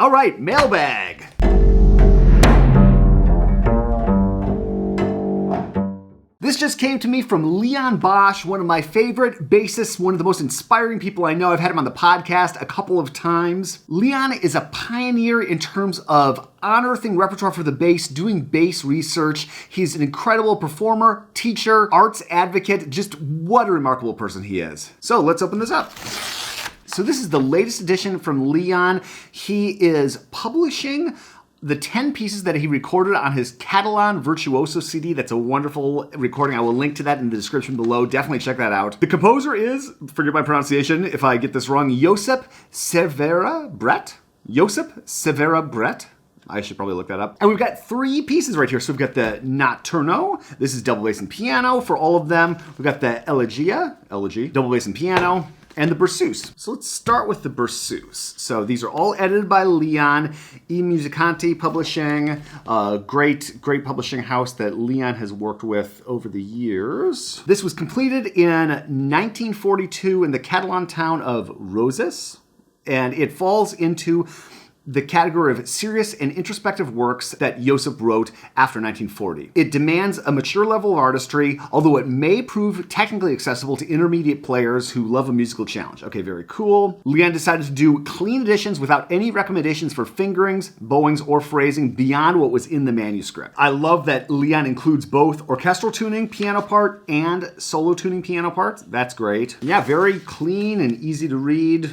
All right, mailbag. This just came to me from Leon Bosch, one of my favorite bassists, one of the most inspiring people I know. I've had him on the podcast a couple of times. Leon is a pioneer in terms of unearthing repertoire for the bass, doing bass research. He's an incredible performer, teacher, arts advocate. Just what a remarkable person he is. So let's open this up. So this is the latest edition from Leon. He is publishing the 10 pieces that he recorded on his Catalan Virtuoso CD. That's a wonderful recording. I will link to that in the description below. Definitely check that out. The composer is, forgive my pronunciation if I get this wrong, Josep Severa Brett. Josep Severa Brett. I should probably look that up. And we've got 3 pieces right here. So we've got the Nocturno. This is double bass and piano for all of them. We've got the Elegia, double bass and piano. And the Berceuse. So let's start with the Berceuse. So these are all edited by Leon, E Musicanti Publishing, a great publishing house that Leon has worked with over the years. This was completed in 1942 in the Catalan town of Roses, and it falls into the category of serious and introspective works that Josep wrote after 1940. It demands a mature level of artistry, although it may prove technically accessible to intermediate players who love a musical challenge. Okay, very cool. Leon decided to do clean editions without any recommendations for fingerings, bowings, or phrasing beyond what was in the manuscript. I love that Leon includes both orchestral tuning piano part and solo tuning piano part. That's great. Yeah, very clean and easy to read.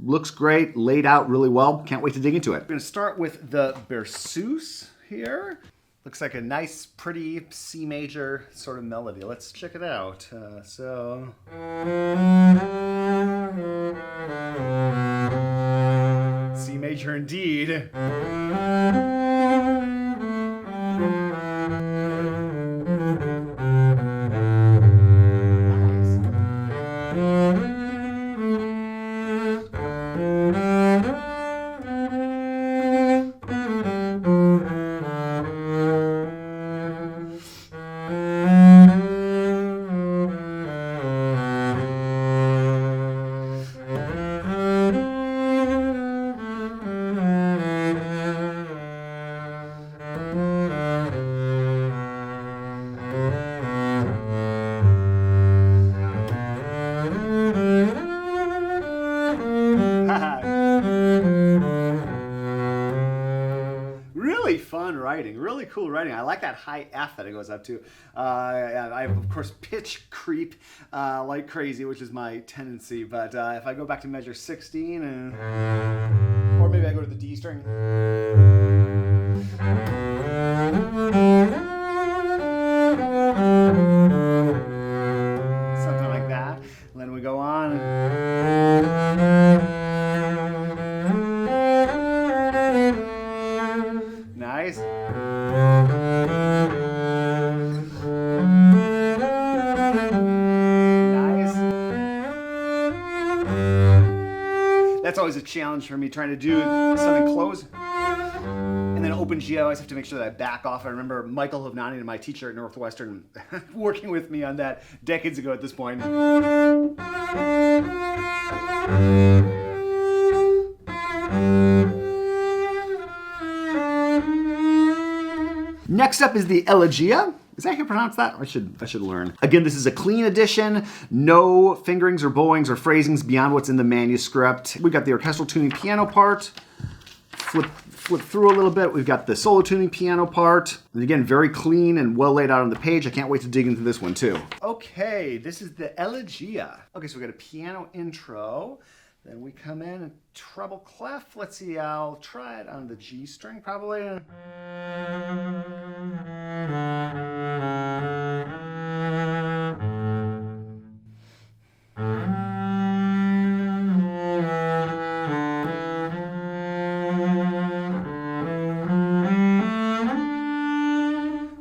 Looks great, laid out really well. Can't wait to dig into it. I'm going to start with the Berceuse here. Looks like a nice, pretty C major sort of melody. Let's check it out. C major indeed. Really fun writing, really cool writing. I like that high F that it goes up to. I have, of course, pitch creep like crazy, which is my tendency. But if I go back to measure 16, or maybe I go to the D string. Something like that. And then we go on. Nice. Nice. That's always a challenge for me, trying to do something close and then open G. I always have to make sure that I back off. I remember Michael Hovnani, my teacher at Northwestern, working with me on that decades ago at this point. Next up is the Elegia. Is that how you pronounce that? I should learn. Again, this is a clean edition. No fingerings or bowings or phrasings beyond what's in the manuscript. We've got the orchestral tuning piano part. Flip through a little bit. We've got the solo tuning piano part. And again, very clean and well laid out on the page. I can't wait to dig into this one too. Okay, this is the Elegia. Okay, so we got a piano intro. Then we come in and treble clef. Let's see, I'll try it on the G string probably.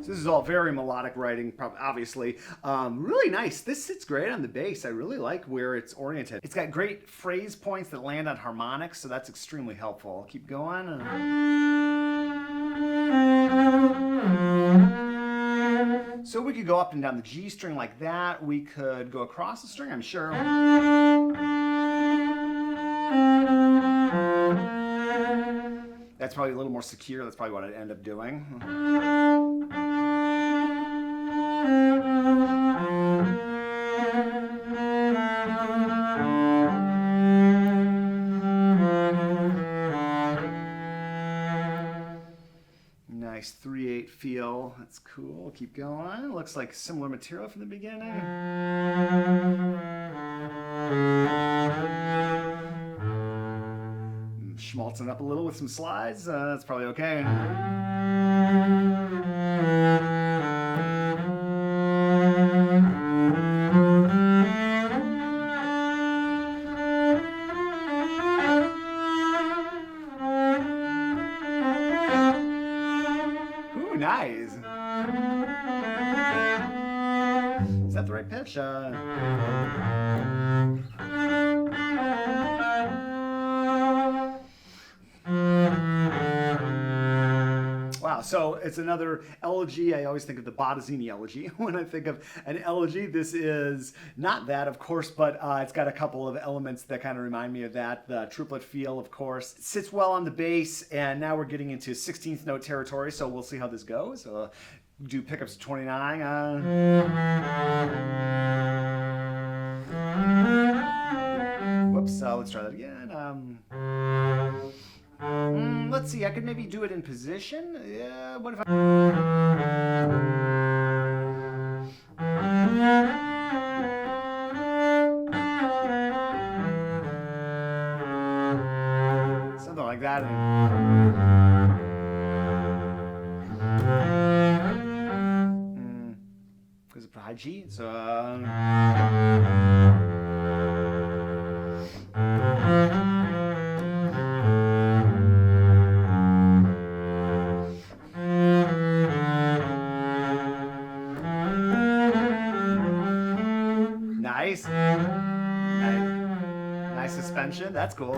This is all very melodic writing, obviously. Really nice. This sits great on the bass. I really like where it's oriented. It's got great phrase points that land on harmonics, so that's extremely helpful. I'll keep going. So we could go up and down the G string like that. We could go across the string, I'm sure. That's probably a little more secure. That's probably what I'd end up doing. Nice 3/8 feel. That's cool. Keep going. Looks like similar material from the beginning. Schmaltzing up a little with some slides. That's probably okay. Ooh, nice. Is that the right pitch? Wow, so it's another elegy. I always think of the Bottazzini elegy when I think of an elegy. This is not that, of course, but it's got a couple of elements that kind of remind me of that. The triplet feel, of course, sits well on the bass, and now we're getting into 16th note territory, so we'll see how this goes. Do pickups to 29. Whoops, let's try that again. Let's see, I could maybe do it in position. Yeah, what if I... Something like that. Because it's high G, so... Nice. Nice suspension. That's cool.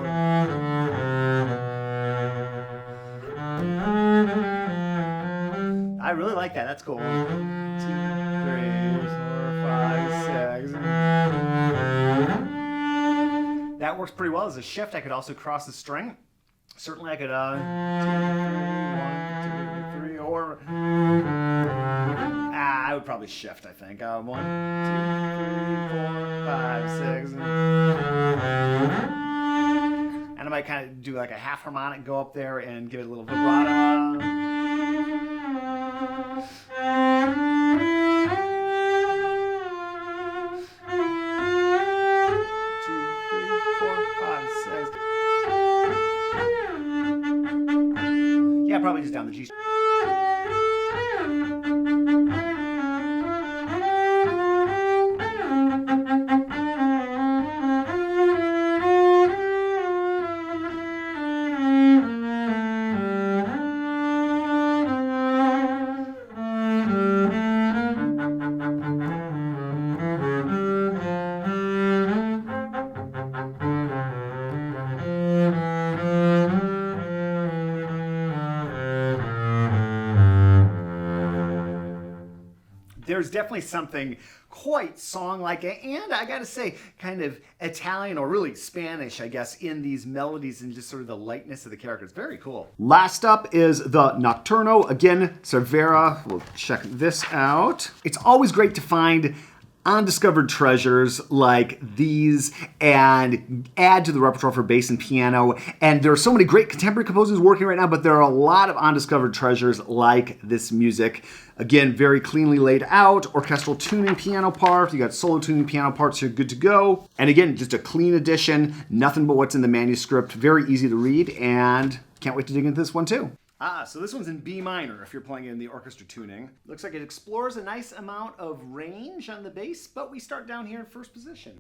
I really like that. That's cool. 1, 2, 3, 4, 5, 6. That works pretty well as a shift. I could also cross the string. Certainly I could 2, 3, 1, 2, 3, or I would probably shift, I think. 1, 2, 3, 4, 5, 6. And I might kind of do like a half harmonic, go up there and give it a little vibrato. 2, 3, 4, 5, 6. Yeah, probably just down the G. There's definitely something quite song-like, and I gotta say, kind of Italian or really Spanish, I guess, in these melodies and just sort of the lightness of the characters. Very cool. Last up is the Nocturno. Again, Cervera. We'll check this out. It's always great to find undiscovered treasures like these and add to the repertoire for bass and piano. And there are so many great contemporary composers working right now, but there are a lot of undiscovered treasures like this music. Again, very cleanly laid out, orchestral tuning piano part. You got solo tuning piano parts, you're good to go. And again, just a clean edition, nothing but what's in the manuscript, very easy to read, and can't wait to dig into this one too. So this one's in B minor if you're playing it in the orchestra tuning. Looks like it explores a nice amount of range on the bass, but we start down here in first position.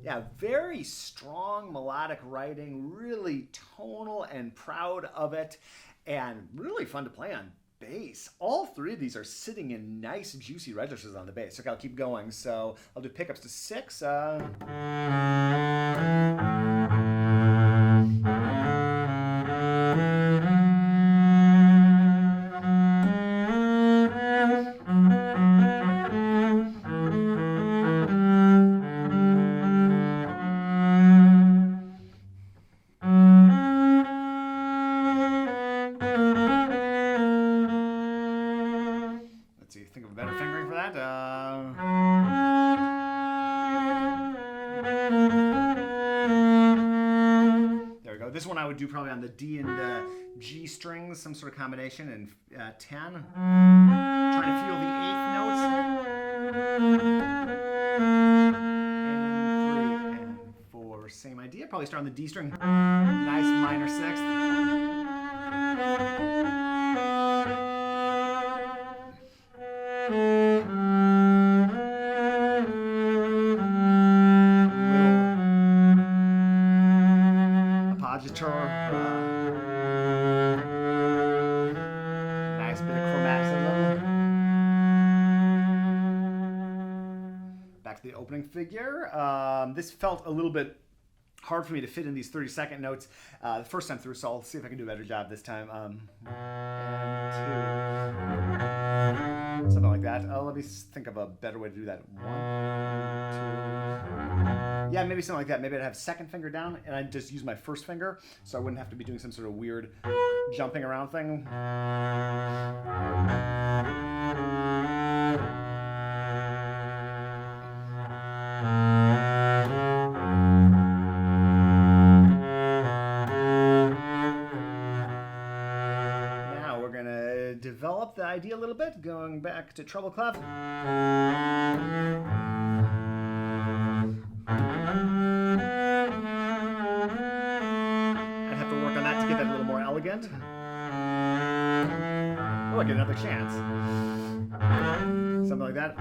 Yeah, very strong melodic writing, really tonal and proud of it. And really fun to play on bass. All three of these are sitting in nice, juicy registers on the bass. Okay, I'll keep going. So I'll do pickups to 6. would do probably on the D and the G strings, some sort of combination, and 10. Trying to feel the 8th notes. And 3 and 4. Same idea. Probably start on the D string. Nice minor 6th. Nice bit of chromaticism. Back to the opening figure. This felt a little bit hard for me to fit in these 30-second notes the first time through, so I'll see if I can do a better job this time. And 2. Something like that. Let me think of a better way to do that. 1, 2. Yeah, maybe something like that. Maybe I'd have second finger down and I'd just use my first finger so I wouldn't have to be doing some sort of weird jumping around thing. Now we're going to develop the idea a little bit, going back to treble clef. Elegant. Oh, I get another chance. Something like that.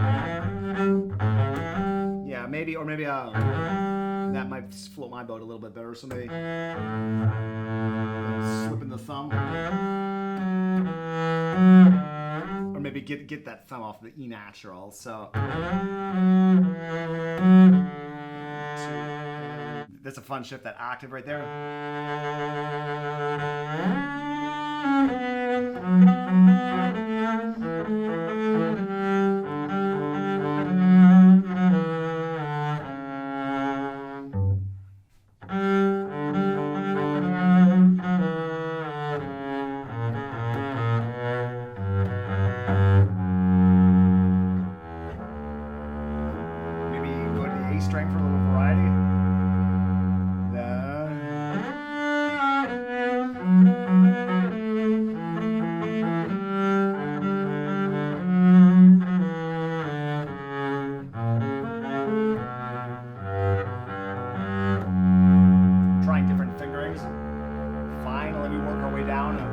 Yeah, maybe, or maybe that might float my boat a little bit better. So maybe slip in the thumb, or maybe get that thumb off the E natural. So that's a fun shift, that octave right there. Maybe go to the A string for a little variety. Trying different fingerings. Finally, we work our way down to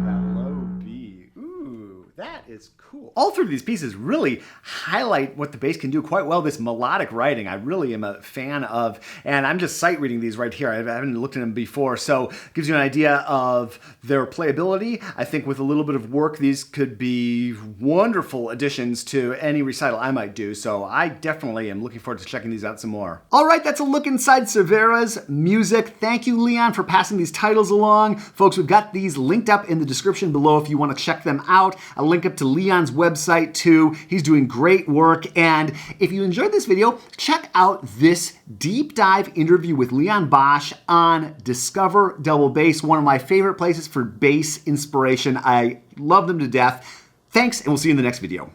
that low B. Ooh, that is cool. All three of these pieces really highlight what the bass can do quite well. This melodic writing, I really am a fan of, and I'm just sight reading these right here. I haven't looked at them before, so it gives you an idea of their playability. I think with a little bit of work, these could be wonderful additions to any recital I might do, so I definitely am looking forward to checking these out some more. All right, that's a look inside Cervera's music. Thank you, Leon, for passing these titles along. Folks, we've got these linked up in the description below if you want to check them out. I'll link up to Leon's website too. He's doing great work, and if you enjoyed this video, check out this deep dive interview with Leon Bosch on Discover Double Bass, one of my favorite places for bass inspiration. I love them to death. Thanks, and we'll see you in the next video.